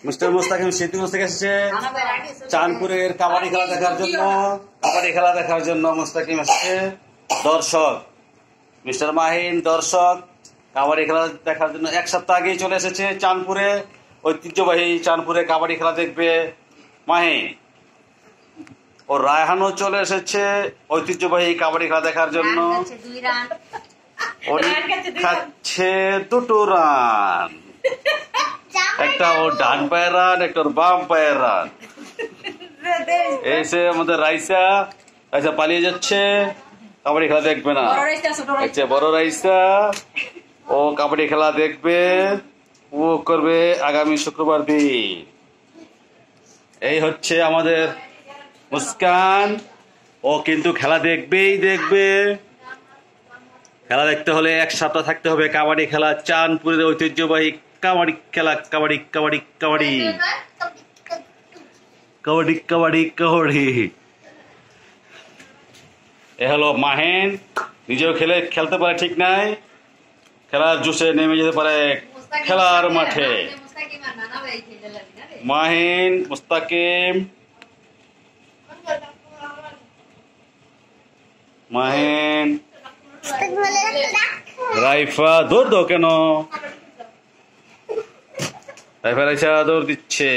Mister মুস্তাকিম শীতগঞ্জ থেকে এসেছে চাঁদপুরের কাবাডি খেলা দেখার জন্য মুস্তাকিম এসেছে দর্শক। মিস্টার মাহিন দর্শক কাবাডি খেলা দেখার জন্য এক সপ্তাহ আগেই চলে এসেছে চাঁদপুরে, ঐতিহ্যবাহী চাঁদপুরে কাবাডি খেলা দেখবে মাহিন। ও রায়হানও চলে এসেছে ঐতিহ্যবাহী কাবাডি খেলা দেখার জন্য, খাচ্ছে 2 রান, একটা ওর ডান পায়ের রান, একটা ওর বাম পায়ের রান। এসে আমাদের রাইসা পালিয়ে যাচ্ছে, কাবাডি খেলা দেখবে না। বড় রাইসা ও কাবাডি খেলা দেখবে, ও করবে আগামী শুক্রবার দিন। এই হচ্ছে আমাদের মুস্কান, ও কিন্তু খেলা দেখবে। খেলা দেখতে হলে এক সপ্তাহ থাকতে হবে কাবাডি খেলা, চাঁদপুরের ঐতিহ্যবাহী কাবাডি খেলা। কাবাডি। এ হলো মাহিন, নিজেও খেলতে পারে ঠিক নাই, খেলার জোশে নেমে যেতে পারে খেলার মাঠে। মাহিন, মুস্তাকিম, মাহিন, রাইফা দৌড় দাও কেন? রাইফা দৌড় দিচ্ছে।